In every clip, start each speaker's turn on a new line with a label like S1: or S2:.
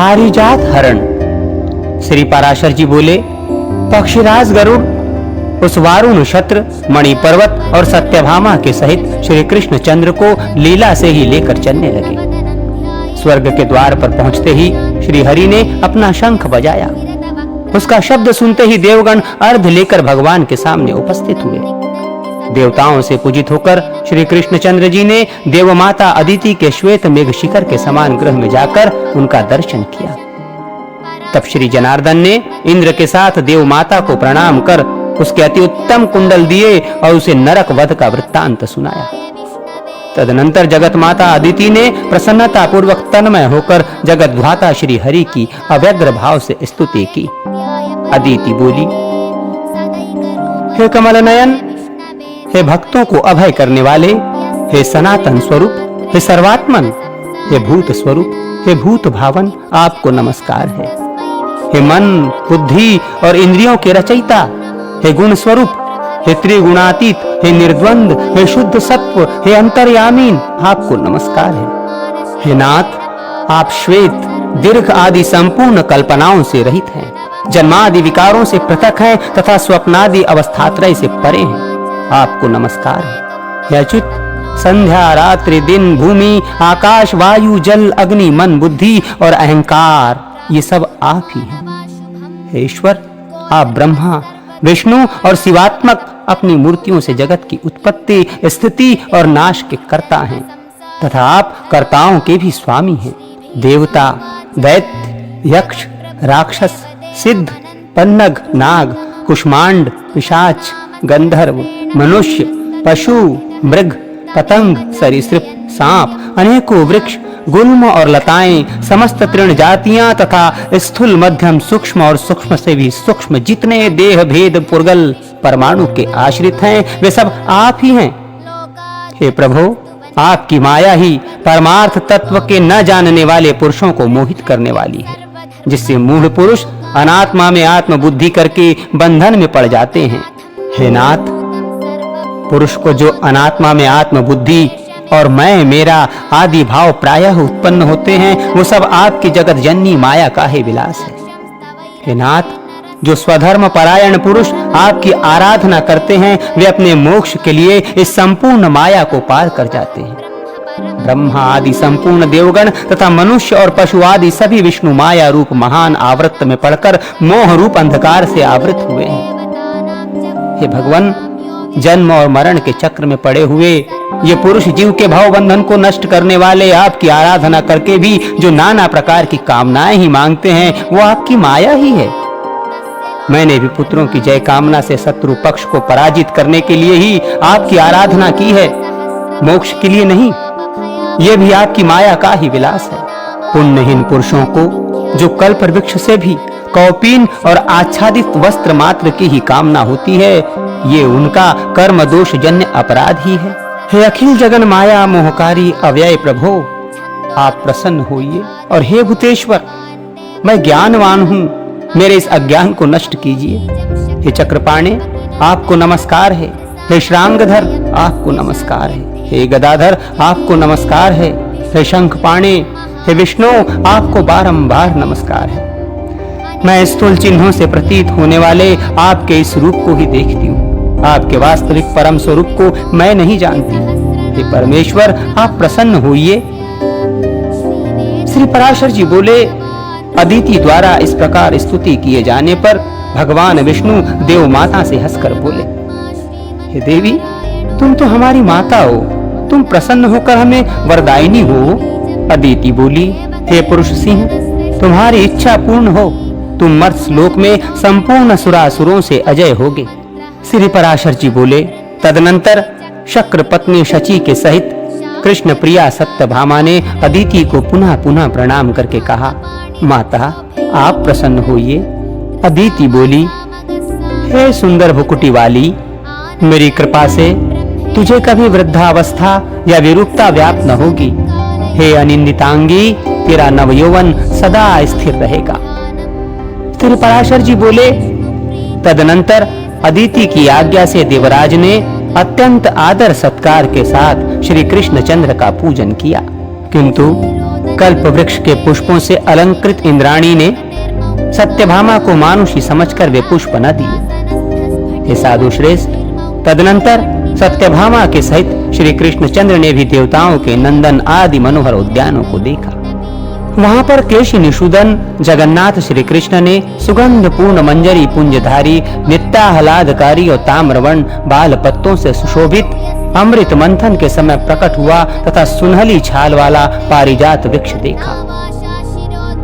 S1: पारिजात हरण। श्री पराशर जी बोले, पक्षीराज गरुड़ उस वारुण छत्र, मणि पर्वत और सत्यभामा के सहित श्री कृष्ण चंद्र को लीला से ही लेकर चलने लगे। स्वर्ग के द्वार पर पहुंचते ही श्री हरि ने अपना शंख बजाया। उसका शब्द सुनते ही देवगण अर्घ लेकर भगवान के सामने उपस्थित हुए। देवताओं से पूजित होकर श्री कृष्णचंद्र जी ने देवमाता अदिति के श्वेत मेघ शिखर के समान गृह में जाकर उनका दर्शन किया। तब श्री जनार्दन ने इंद्र के साथ देवमाता को प्रणाम कर उसके अति उत्तम कुंडल दिए और उसे नरक वध का वृत्तांत सुनाया। तदनंतर जगत माता अदिति ने प्रसन्नता पूर्वक तन्मय होकर जगत भ्राता श्री हरि की अव्यग्र भाव से स्तुति की। अदिति बोली, हे कमल नयन, हे भक्तों को अभय करने वाले, हे सनातन स्वरूप, हे सर्वात्मन, हे भूत स्वरूप, हे भूत भावन, आपको नमस्कार है। हे मन, बुद्धि और इंद्रियों के रचयिता, हे गुण स्वरूप, हे त्रिगुणातीत, हे निर्द्वंद, हे शुद्ध सत्व, हे अंतर्यामीन, आपको नमस्कार है। हे नाथ, आप श्वेत, दीर्घ आदि संपूर्ण कल्पनाओं से रहित हैं, जन्मादि विकारों से पृथक हैं तथा स्वप्नादि अवस्थात्रय से परे हैं, आपको नमस्कार है। हे अच्युत, संध्या, रात्रि, दिन, भूमि, आकाश, वायु, जल, अग्नि, मन, बुद्धि और अहंकार, ये सब आप ही हैं। हे ईश्वर, आप ब्रह्मा, विष्णु और शिवात्मक अपनी मूर्तियों से जगत की उत्पत्ति, स्थिति और नाश के कर्ता हैं तथा आप कर्ताओं के भी स्वामी हैं। देवता, दैत्य, यक्ष, राक्षस, सिद्ध, पन्नग, नाग, कुष्मांड, पिशाच, गंधर्व, मनुष्य, पशु, मृग, पतंग, सरीसृप, सांप, अनेकों वृक्ष, गुल्म और लताएं, समस्त तृण जातियां तथा स्थूल, मध्यम, सूक्ष्म और सूक्ष्म से भी सूक्ष्म जितने देह भेद पुर्गल परमाणु के आश्रित हैं, वे सब आप ही हैं। हे प्रभु, आपकी माया ही परमार्थ तत्व के न जानने वाले पुरुषों को मोहित करने वाली है, जिससे मूढ़ पुरुष अनात्मा में आत्म बुद्धि करके बंधन में पड़ जाते हैं। हे नाथ, पुरुष को जो अनात्मा में आत्म बुद्धि और मैं, मेरा आदि भाव प्रायः उत्पन्न होते हैं, वो सब आपकी जगत जननी माया का ही विलास है। हे नाथ, जो स्वधर्म परायण पुरुष आपकी आराधना करते हैं, वे अपने मोक्ष के लिए इस संपूर्ण माया को पार कर जाते हैं। ब्रह्मा आदि संपूर्ण देवगण तथा मनुष्य और पशु आदि सभी विष्णु माया रूप महान आवृत्त में पड़कर मोह रूप अंधकार से आवृत हुए हैं। हे भगवान, जन्म और मरण के चक्र में पड़े हुए ये पुरुष जीव के भाव बंधन को नष्ट करने वाले आपकी आराधना करके भी जो नाना प्रकार की कामनाएं ही मांगते हैं, वो आपकी माया ही है। मैंने भी पुत्रों की जय कामना से शत्रु पक्ष को पराजित करने के लिए ही आपकी आराधना की है, मोक्ष के लिए नहीं। ये भी आपकी माया का ही विलास है। पुण्यहीन पुरुषों को जो कल्प वृक्ष से भी कौपीन और आच्छादित वस्त्र मात्र की ही कामना होती है, ये उनका कर्म दोष जन्य अपराध ही है। हे अखिल जगन माया मोहकारी अव्यय प्रभो, आप प्रसन्न होइए और हे भूतेश्वर, मैं ज्ञानवान हूँ, मेरे इस अज्ञान को नष्ट कीजिए। हे चक्रपाणे, आपको नमस्कार है। हे श्रांगधर, आपको नमस्कार है। हे गदाधर, आपको नमस्कार है। हे शंखपाणे, हे विष्णु, आपको बारंबार नमस्कार है। मैं स्थूल चिन्हों से प्रतीत होने वाले आपके इस रूप को ही देखती हूँ, आपके वास्तविक परम स्वरूप को मैं नहीं जानती। हे परमेश्वर, आप प्रसन्न होइए। श्री पराशर जी बोले, अदिति द्वारा इस प्रकार स्तुति किए जाने पर भगवान विष्णु देव माता से हंसकर बोले, हे देवी, तुम तो हमारी माता हो, तुम प्रसन्न होकर हमें वरदायिनी हो। अदिति बोली, हे पुरुष सिंह, तुम्हारी इच्छा पूर्ण हो, तुम मर्त्य लोक में संपूर्ण सुरासुरों से अजय होगे। श्री पराशर जी बोले, तदनंतर शक्र पत्नी शची के सहित कृष्ण प्रिया सत्यभामा ने अदिति को पुनः पुनः प्रणाम करके कहा, माता, आप प्रसन्न होइए। अदिति बोली, हे सुंदर भुकुटी वाली, मेरी कृपा से तुझे कभी वृद्धावस्था या विरूपता व्याप्त न होगी। हे अनिंदितांगी, तेरा नवयौवन सदा स्थिर रहेगा। श्री पराशर जी बोले, तदनंतर अदिति की आज्ञा से देवराज ने अत्यंत आदर सत्कार के साथ श्री कृष्णचंद्र का पूजन किया, किंतु कल्प वृक्ष के पुष्पों से अलंकृत इंद्राणी ने सत्यभामा को मानुषी समझकर वे पुष्प न दिए। हे साधु श्रेष्ठ, तदनंतर सत्यभामा के सहित श्री कृष्णचंद्र ने भी देवताओं के नंदन आदि मनोहर उद्यानों को देखा। वहां पर केशी निषूदन जगन्नाथ श्री कृष्ण ने सुगंध पूर्ण मंजरी पुंजधारी नित्याहलादकारी और ताम्रवर्ण बाल पत्तों से सुशोभित अमृत मंथन के समय प्रकट हुआ तथा सुनहली छाल वाला पारिजात वृक्ष देखा।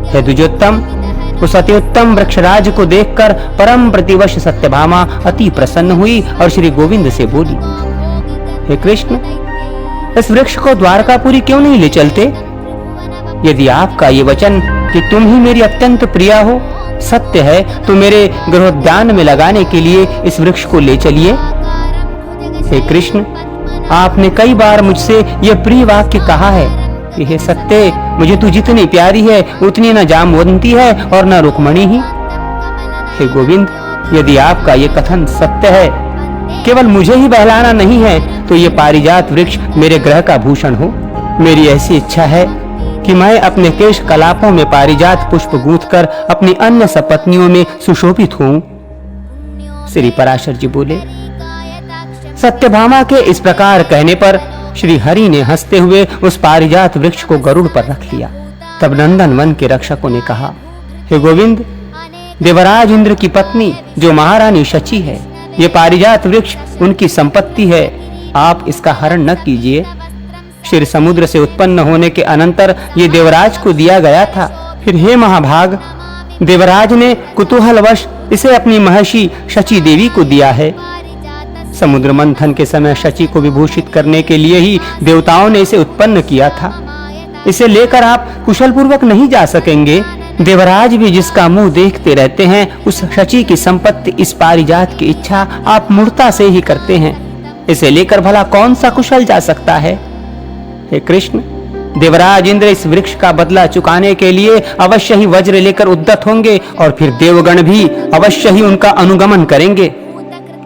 S1: हे द्विजोत्तम, उस अति उत्तम वृक्षराज को देखकर परम प्रतिवश सत्यभामा अति प्रसन्न हुई और श्री गोविंद से बोली, हे कृष्ण, इस वृक्ष को द्वारकापुरी क्यों नहीं ले चलते? यदि आपका ये वचन कि तुम ही मेरी अत्यंत प्रिया हो सत्य है तो मेरे गृहोद्यान में लगाने के लिए इस वृक्ष को ले चलिए। हे कृष्ण, आपने कई बार मुझसे यह प्रिय वाक्य कहा है कि हे सत्य, मुझे तू जितनी प्यारी है उतनी न जामवंती है और न रुक्मणी ही। हे गोविंद, यदि आपका ये कथन सत्य है, केवल मुझे ही बहलाना नहीं है, तो ये पारिजात वृक्ष मेरे ग्रह का भूषण हो। मेरी ऐसी इच्छा है कि मैं अपने केश कलापों में पारिजात पुष्प गूंथकर अपनी अन्य सपत्नियों में सुशोभित हूं। श्री पराशर जी बोले। सत्यभामा के इस प्रकार कहने पर श्री हरि ने हंसते हुए उस पारिजात वृक्ष को गरुड़ पर रख लिया। तब नंदन वन के रक्षकों ने कहा, हे गोविंद, देवराज इंद्र की पत्नी जो महारानी शची है, ये पारिजात वृक्ष उनकी संपत्ति है, आप इसका हरण न कीजिए। क्षीर समुद्र से उत्पन्न होने के अनंतर ये देवराज को दिया गया था। फिर हे महाभाग, देवराज ने कुतूहलवश इसे अपनी महर्षि शची देवी को दिया है। समुद्र मंथन के समय शची को विभूषित करने के लिए ही देवताओं ने इसे उत्पन्न किया था। इसे लेकर आप कुशल पूर्वक नहीं जा सकेंगे। देवराज भी जिसका मुंह देखते रहते हैं, उस शची की संपत्ति इस पारिजात की इच्छा आप मूर्ता से ही करते हैं। इसे लेकर भला कौन सा कुशल जा सकता है? हे कृष्ण, देवराज इंद्र इस वृक्ष का बदला चुकाने के लिए अवश्य ही वज्र लेकर उद्यत होंगे और फिर देवगण भी अवश्य ही उनका अनुगमन करेंगे।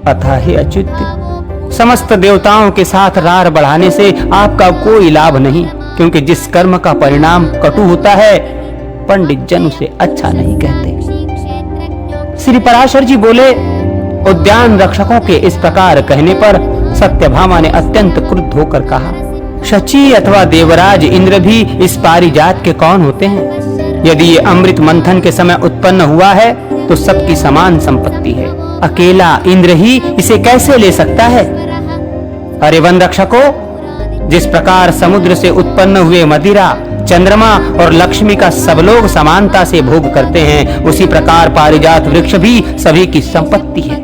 S1: अतः हे अच्युत, समस्त देवताओं के साथ रार बढ़ाने से आपका कोई लाभ नहीं, क्योंकि जिस कर्म का परिणाम कटु होता है, पंडित जन उसे अच्छा नहीं कहते। श्री पराशर जी बोले, उद्यान रक्षकों के इस प्रकार कहने पर सत्यभामा ने अत्यंत क्रुद्ध होकर कहा, शची अथवा देवराज इंद्र भी इस पारिजात के कौन होते हैं? यदि ये अमृत मंथन के समय उत्पन्न हुआ है तो सबकी समान संपत्ति है। अकेला इंद्र ही इसे कैसे ले सकता है? अरे वन रक्षकों, जिस प्रकार समुद्र से उत्पन्न हुए मदिरा, चंद्रमा और लक्ष्मी का सब लोग समानता से भोग करते हैं, उसी प्रकार पारिजात वृक्ष भी सभी की संपत्ति है।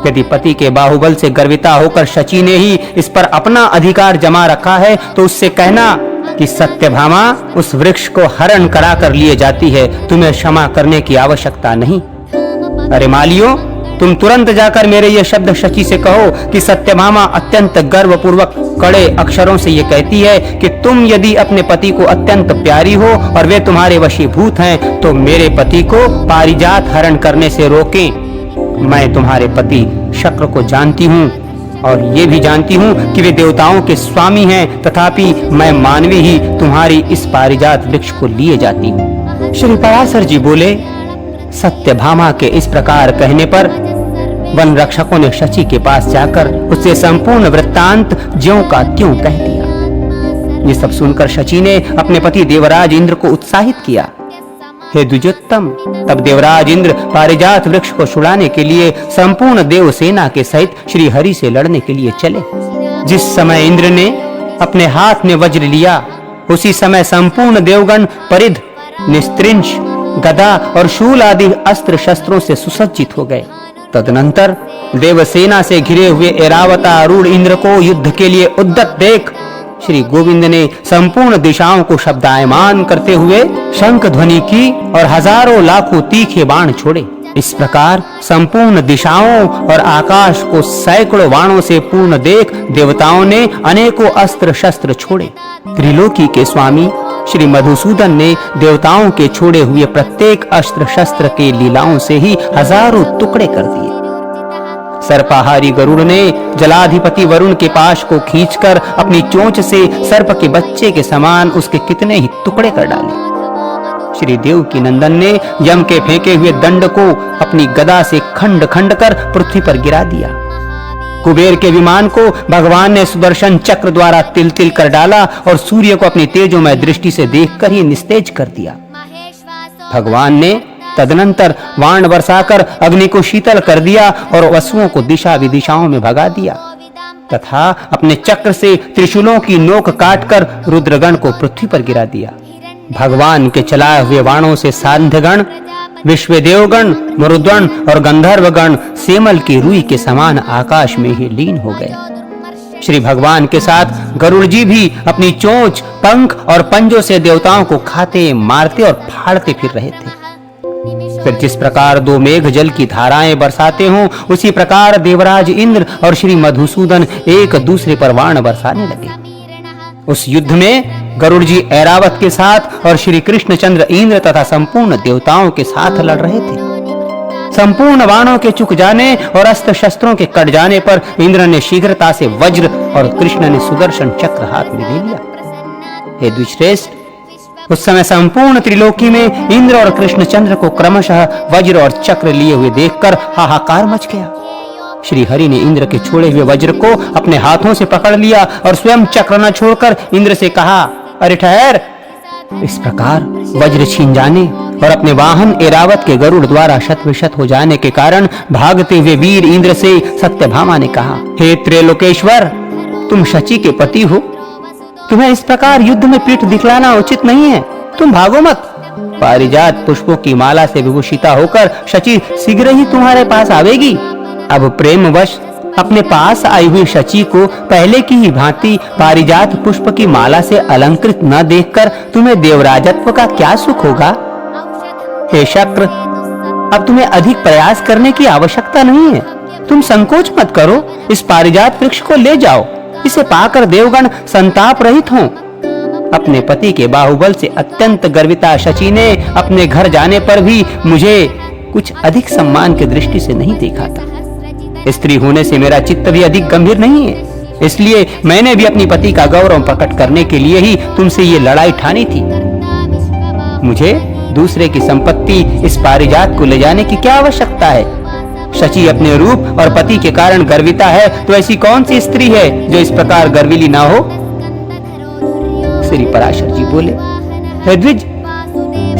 S1: यदि पति के बाहुबल से गर्विता होकर शची ने ही इस पर अपना अधिकार जमा रखा है, तो उससे कहना कि सत्यभामा उस वृक्ष को हरण करा कर लिए जाती है, तुम्हें क्षमा करने की आवश्यकता नहीं। अरे मालियों, तुम तुरंत जाकर मेरे ये शब्द शची से कहो कि सत्यभामा अत्यंत गर्वपूर्वक कड़े अक्षरों से ये कहती है कि तुम यदि अपने पति को अत्यंत प्यारी हो और वे तुम्हारे वशीभूत हैं, तो मेरे पति को पारिजात हरण करने से रोकें। मैं तुम्हारे पति शक्र को जानती हूँ और ये भी जानती हूँ कि वे देवताओं के स्वामी हैं, तथापि मैं मानवी ही तुम्हारी इस पारिजात वृक्ष को लिए जाती हूँ। श्री पराशर जी बोले, सत्यभामा के इस प्रकार कहने पर वन रक्षकों ने शची के पास जाकर उससे संपूर्ण वृत्तांत ज्यों का त्यों कह दिया। ये सब सुनकर शची ने अपने पति देवराज इंद्र को उत्साहित किया। हे द्विजोत्तम, तब देवराज इंद्र पारिजात वृक्ष को छुड़ाने के लिए संपूर्ण देव सेना के सहित श्री हरि से लड़ने के लिए चले। जिस समय इंद्र ने अपने हाथ में वज्र लिया, उसी समय संपूर्ण देवगण परिध, निस्त्रिंश, गदा और शूल आदि अस्त्र शस्त्रों से सुसज्जित हो गए। तदनंतर देवसेना से घिरे हुए ऐरावतारूढ़ इंद्र को युद्ध के लिए उद्यत देख श्री गोविंद ने संपूर्ण दिशाओं को शब्दायमान करते हुए शंख ध्वनि की और हजारों लाखों तीखे बाण छोड़े। इस प्रकार संपूर्ण दिशाओं और आकाश को सैकड़ों बाणों से पूर्ण देख देवताओं ने अनेकों अस्त्र शस्त्र छोड़े। त्रिलोकी के स्वामी श्री मधुसूदन ने देवताओं के छोड़े हुए प्रत्येक अस्त्र शस्त्र के लीलाओं से ही हजारों टुकड़े कर दिए। सर्पाहारी गरुड़ ने जलाधिपति वरुण के पाश को खींचकर अपनी चोंच से सर्प के बच्चे के समान उसके कितने ही टुकड़े कर डाले। श्री देवकी नंदन ने यम के फेंके हुए दंड को अपनी गदा से खंड खंड कर पृथ्वी पर गिरा दिया। कुबेर के विमान को भगवान ने सुदर्शन चक्र द्वारा तिल तिल कर डाला और सूर्य को अपनी तेजोमय दृष्टि से देखकर ही निस्तेज कर दिया। भगवान ने तदनंतर बाण बरसाकर अग्नि को शीतल कर दिया और वसुओं को दिशा विदिशाओं में भगा दिया तथा अपने चक्र से त्रिशूलों की नोक काटकर रुद्रगण को पृथ्वी पर गिरा दिया। भगवान के चलाए हुए बाणों से सांध्यगण, विश्वदेवगण, मरुद्गण और गंधर्वगण सेमल की रुई के समान आकाश में ही लीन हो गए। श्री भगवान के साथ गरुड़ जी भी अपनी चोंच, पंख और पंजों से देवताओं को खाते, मारते और फाड़ते फिर रहे थे। फिर जिस प्रकार दो मेघ जल की धाराएं बरसाते हों, उसी प्रकार देवराज इंद्र और श्री मधुसूदन एक दूसरे पर बाण बरसाने लगे। उस युद्ध में गरुड़ जी ऐरावत के साथ और श्री कृष्णचंद्र इंद्र तथा संपूर्ण देवताओं के साथ लड़ रहे थे। संपूर्ण बाणों के चुक जाने और अस्त्र शस्त्रों के कट जाने पर इंद्र ने शीघ्रता से वज्र और कृष्ण ने सुदर्शन चक्र हाथ में ले लिया। हे द्विश्रेष्ठ, उस समय संपूर्ण त्रिलोकी में इंद्र और कृष्णचंद्र को क्रमशः वज्र और चक्र लिए हुए देखकर हाहाकार मच गया। श्री हरि ने इंद्र के छोड़े हुए वज्र को अपने हाथों से पकड़ लिया और स्वयं चक्र न छोड़कर इंद्र से कहा, अरे ठहर। इस प्रकार वज्र छीन जाने और अपने वाहन ऐरावत के गरुड़ द्वारा शत-विशत हो जाने के कारण भागते हुए वीर इंद्र से सत्यभामा ने कहा, हे त्रैलोकेश्वर, तुम शची के पति हो, तुम्हें इस प्रकार युद्ध में पीठ दिखलाना उचित नहीं है, तुम भागो मत। पारिजात पुष्पों की माला से विभूषिता होकर शची शीघ्र ही तुम्हारे पास आवेगी। अब प्रेमवश अपने पास आई हुई शची को पहले की ही भांति पारिजात पुष्प की माला से अलंकृत न देखकर तुम्हें देवराजत्व का क्या सुख होगा? हे शक्र, अब तुम्हें अधिक प्रयास करने की आवश्यकता नहीं है। तुम संकोच मत करो, इस पारिजात वृक्ष को ले जाओ, इसे पाकर देवगण संताप रहित हों। अपने पति के बाहुबल से अत्यंत गर्विता शची ने अपने घर जाने पर भी मुझे कुछ अधिक सम्मान की दृष्टि से नहीं देखा था। स्त्री होने से मेरा चित्त भी अधिक गंभीर नहीं है, इसलिए मैंने भी अपनी पति का गौरव प्रकट करने के लिए ही तुमसे ये लड़ाई ठानी थी। मुझे दूसरे की संपत्ति इस पारिजात को ले जाने की क्या आवश्यकता है? शची अपने रूप और पति के कारण गर्विता है, तो ऐसी कौन सी स्त्री है जो इस प्रकार गर्विली ना हो? श्री पराशर जी बोले, हे द्विज,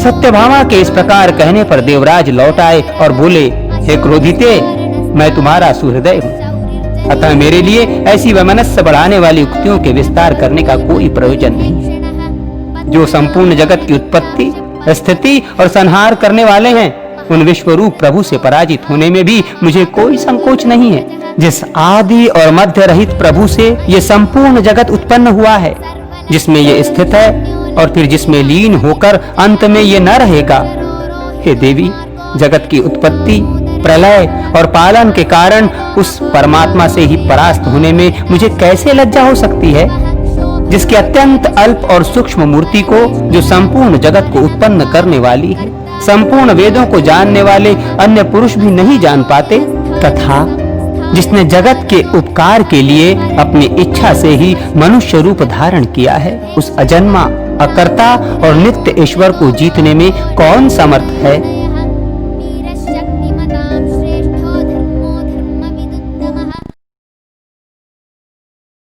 S1: सत्यभामा के इस प्रकार कहने पर देवराज लौट आए और बोले, हे क्रोधिते, मैं तुम्हारा सुहृदय हूं, अतः मेरे लिए ऐसी वैमनस्य बढ़ाने वाली उक्तियों के विस्तार करने का कोई प्रयोजन नहीं है। जो संपूर्ण जगत की उत्पत्ति, स्थिति और संहार करने वाले हैं, उन विश्वरूप प्रभु से पराजित होने में भी मुझे कोई संकोच नहीं है। जिस आदि और मध्य रहित प्रभु से ये संपूर्ण जगत उत्पन्न हुआ है, जिसमें ये स्थित है और फिर जिसमें लीन होकर अंत में ये न रहेगा। हे देवी, जगत की उत्पत्ति, प्रलय और पालन के कारण उस परमात्मा से ही परास्त होने में मुझे कैसे लज्जा हो सकती है, जिसके अत्यंत अल्प और सूक्ष्म मूर्ति को, जो संपूर्ण जगत को उत्पन्न करने वाली है, संपूर्ण वेदों को जानने वाले अन्य पुरुष भी नहीं जान पाते, तथा जिसने जगत के उपकार के लिए अपनी इच्छा से ही मनुष्य रूप धारण किया है, उस अजन्मा, अकर्ता और नित्य ईश्वर को जीतने में कौन समर्थ है?